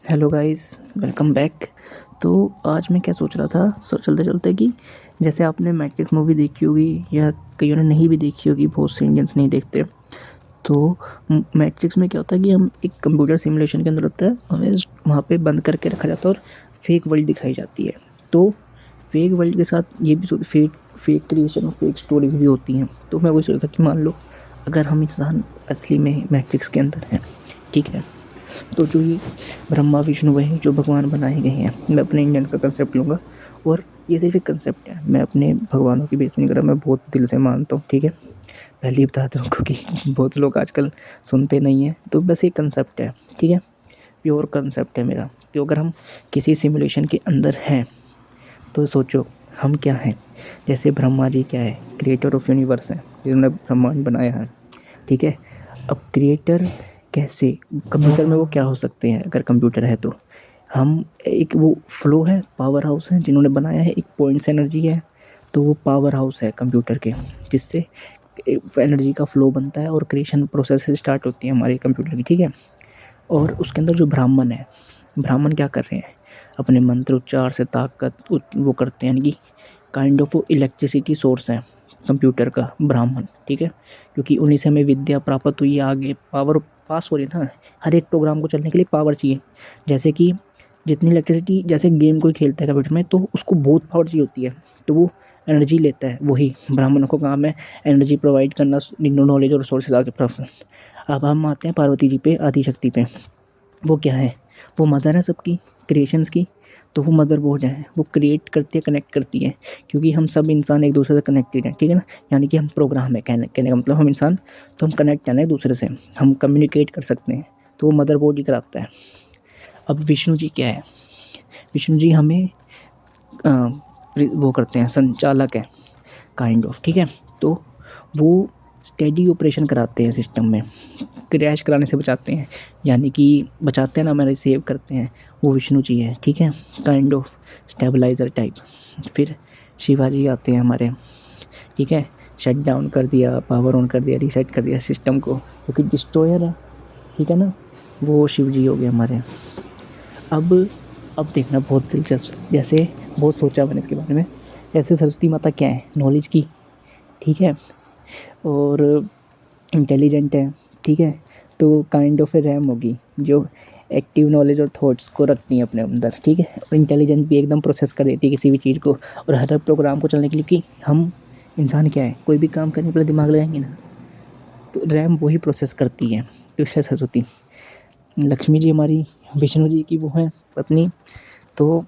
Hello guys, welcome back. तो आज मैं क्या सोच रहा था चलते चलते कि जैसे आपने मैट्रिक्स मूवी देखी होगी या कईयों ने नहीं भी देखी होगी, बहुत से इंडियंस नहीं देखते। तो मैट्रिक्स में क्या होता है कि हम एक कंप्यूटर सिमुलेशन के अंदर होता है, हमें वहाँ पे बंद करके रखा जाता है और फेक वर्ल्ड दिखाई जाती है। तो फेक वर्ल्ड के साथ ये भी फेक फेक क्रिएशन और फेक स्टोरीज भी होती हैं। तो मैं वही सोच रहा था कि मान लो अगर हम इंसान असली में मैट्रिक्स के अंदर हैं, ठीक है, तो जो ये ब्रह्मा विष्णु वही जो भगवान बनाए गए हैं, मैं अपने इंडियन का कंसेप्ट लूँगा। और ये सिर्फ एक कंसेप्ट है, मैं अपने भगवानों की बेइज्जती नहीं कर रहा, मैं बहुत दिल से मानता हूँ, ठीक है। पहले ही बता दूँ क्योंकि बहुत लोग आजकल सुनते नहीं हैं, तो बस एक कंसेप्ट है, ठीक है, प्योर कंसेप्ट है मेरा। तो अगर हम किसी सिमुलेशन के अंदर हैं तो सोचो हम क्या हैं। जैसे ब्रह्मा जी क्या है, क्रिएटर ऑफ यूनिवर्स हैं, जिन्होंने ब्रह्मांड बनाया है, ठीक है। अब क्रिएटर कैसे, कंप्यूटर में वो क्या हो सकते हैं अगर कंप्यूटर है तो हम एक वो फ्लो है, पावर हाउस है जिन्होंने बनाया है, एक पॉइंट्स एनर्जी है, तो वो पावर हाउस है कंप्यूटर के, जिससे एनर्जी का फ्लो बनता है और क्रिएशन प्रोसेस स्टार्ट होती है हमारे कंप्यूटर की, ठीक है। और उसके अंदर जो ब्राह्मण है, ब्राह्मण क्या कर रहे हैं, अपने मंत्र उच्चार से ताकत वो करते हैं, यानी कि काइंड ऑफ इलेक्ट्रिसिटी सोर्स है कंप्यूटर का ब्राह्मण, ठीक है। क्योंकि उन्हीं से हमें विद्या प्राप्त हुई है, आगे पावर पास हो रही है ना। हर एक प्रोग्राम को चलने के लिए पावर चाहिए। जैसे कि जितनी इलेक्ट्रिसिटी, जैसे गेम कोई खेलता है कंप्यूटर में तो उसको बहुत पावर चाहिए होती है, तो वो एनर्जी लेता है, वही ब्राह्मणों को काम है एनर्जी प्रोवाइड करना, नॉलेज और रिसोर्सेज आगे प्राप्त। अब हम आते हैं पार्वती जी पे, आदिशक्ति पे। वो क्या है, वो मदर है सबकी क्रिएशंस की। तो वो मदर बोर्ड है, वो क्रिएट करती है, कनेक्ट करती है, क्योंकि हम सब इंसान एक दूसरे से कनेक्टेड हैं, ठीक है ना। यानी कि हम प्रोग्राम है, कहने का मतलब हम इंसान, तो हम कनेक्ट हैं ना एक दूसरे से, हम कम्युनिकेट कर सकते हैं, तो वो मदर बोर्ड ही कराता है। अब विष्णु जी क्या है, विष्णु जी हमें वो करते हैं, संचालक है काइंड ऑफ, ठीक है। तो वो स्टेडी ऑपरेशन कराते हैं सिस्टम में, क्रैश कराने से बचाते हैं, यानी कि बचाते हैं ना, हमारे सेव करते हैं, वो विष्णु जी है, ठीक है, काइंड ऑफ स्टेबलाइज़र टाइप। फिर शिवाजी आते हैं हमारे, ठीक है, शट डाउन कर दिया, पावर ऑन कर दिया, रीसेट कर दिया सिस्टम को, क्योंकि डिस्ट्रॉयर है, ठीक है ना। वो शिव जी हो गए हमारे। अब अब देखना बहुत दिलचस्प, जैसे बहुत सोचा मैंने इसके बारे में। जैसे सरस्वती माता क्या है, नॉलेज की, ठीक है, और इंटेलिजेंट है, ठीक है। तो काइंड ऑफ ए रैम होगी जो एक्टिव नॉलेज और थॉट्स को रखती है अपने अंदर, ठीक है। और इंटेलिजेंट भी एकदम प्रोसेस कर देती है किसी भी चीज़ को, और हर प्रोग्राम को चलने के लिए, कि हम इंसान क्या है, कोई भी काम करने के लिए दिमाग लगाएंगे ना, तो रैम वही प्रोसेस करती है। तो इससे सरस्वती, लक्ष्मी जी हमारी विष्णु जी की वो है पत्नी। तो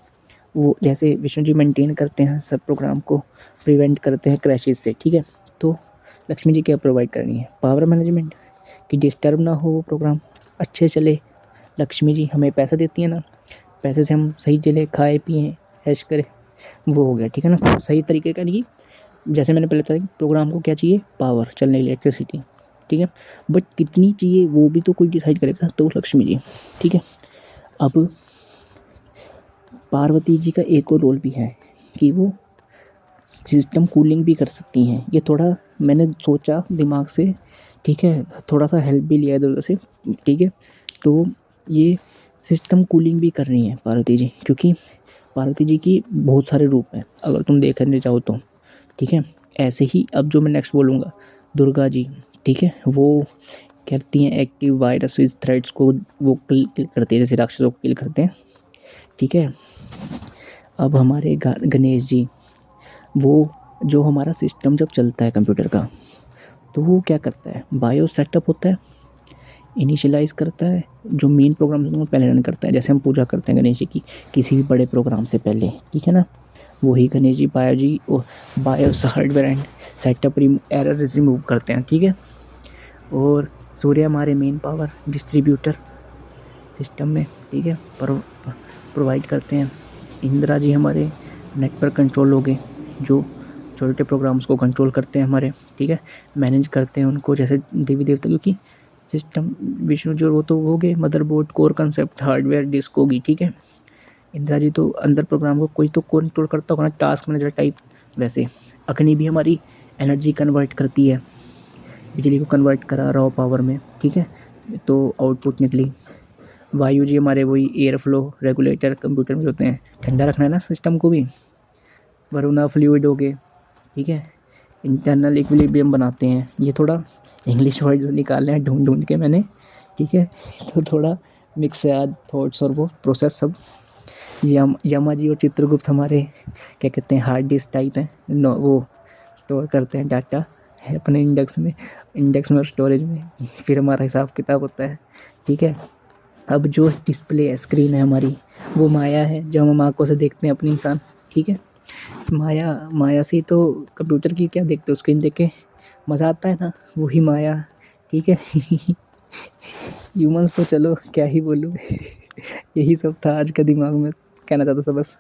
वो जैसे विष्णु जी मेंटेन करते हैं सब प्रोग्राम को, प्रिवेंट करते हैं क्रैशेस से, ठीक है। तो लक्ष्मी जी क्या प्रोवाइड कर रही है, पावर मैनेजमेंट, कि डिस्टर्ब ना हो वो प्रोग्राम, अच्छे चले। लक्ष्मी जी हमें पैसा देती है ना, पैसे से हम सही चले, खाए पिए, ऐश करें, वो हो गया, ठीक है ना, सही तरीके का। नहीं, जैसे मैंने पहले बताया कि प्रोग्राम को क्या चाहिए, पावर चलने के लिए, इलेक्ट्रिसिटी, ठीक है। बट कितनी चाहिए वो भी तो कोई डिसाइड करेगा, तो लक्ष्मी जी, ठीक है। अब पार्वती जी का एक और रोल भी है कि वो सिस्टम कूलिंग भी कर सकती हैं। ये थोड़ा मैंने सोचा दिमाग से, ठीक है, थोड़ा सा हेल्प भी लिया इधर उधर से, ठीक है। तो ये सिस्टम कूलिंग भी कर रही हैं पार्वती जी, क्योंकि पार्वती जी की बहुत सारे रूप हैं अगर तुम देखने जाओ तो, ठीक है। ऐसे ही अब जो मैं नेक्स्ट बोलूँगा, दुर्गा जी, ठीक है, वो करती हैं एक्टिव वायरस थ्रेड्स को, वो किल करती है, जैसे राक्षसों को किल करते हैं, ठीक है। अब हमारे गणेश जी, वो जो हमारा सिस्टम जब चलता है कंप्यूटर का, तो वो क्या करता है, बायो सेटअप होता है, इनिशियलाइज करता है, जो मेन प्रोग्राम होते हैं वो पहले रन करता है। जैसे हम पूजा करते हैं गणेश जी की किसी भी बड़े प्रोग्राम से पहले, ठीक है ना, वही गणेश जी बायो जी और BIOS hardware and setup error remove करते हैं, ठीक है। और सूर्य हमारे मेन पावर डिस्ट्रीब्यूटर सिस्टम में, ठीक है, प्रोवाइड करते हैं। इंदिरा जी हमारे नेटवर्क कंट्रोल हो गए, जो छोटे प्रोग्राम्स को कंट्रोल करते हैं हमारे, ठीक है, मैनेज करते हैं उनको, जैसे देवी देवता, क्योंकि सिस्टम विष्णु जो वो तो हो गए motherboard, core concept, hardware disk होगी, ठीक है। इंदिरा जी तो अंदर प्रोग्राम को कोई तो कंट्रोल करता होगा ना, टास्क मैनेजर टाइप। वैसे अग्नि भी हमारी एनर्जी कन्वर्ट करती है, बिजली को कन्वर्ट करा रॉ पावर में, ठीक है, तो आउटपुट निकली। वायु जी हमारे वही एयर फ्लो रेगुलेटर कंप्यूटर में होते हैं, ठंडा रखना है ना सिस्टम को भी। वरुणा फ्लूइड हो गए, ठीक है। इंटरनल इक्विलिब्रियम बनाते हैं, ये थोड़ा इंग्लिश वर्ड्स निकाले हैं ढूंढ ढूंढ के मैंने, ठीक है। तो थोड़ा मिक्स है आज थॉट्स और वो प्रोसेस सब। यमा जी और चित्रगुप्त हमारे क्या कहते हैं हार्ड डिस्क टाइप हैं, वो स्टोर करते हैं डाटा अपने इंडेक्स में और स्टोरेज में, फिर हमारा हिसाब किताब होता है, ठीक है। अब जो डिस्प्ले है स्क्रीन है हमारी, वो माया है जो हम आंखों से देखते हैं अपनी इंसान, ठीक है। माया माया से ही तो कंप्यूटर की क्या देखते हो, स्क्रीन देख के मज़ा आता है ना, वही माया, ठीक है। ह्यूमंस तो चलो क्या ही बोलूँ। यही सब था आज का दिमाग में कहना चाहता था बस।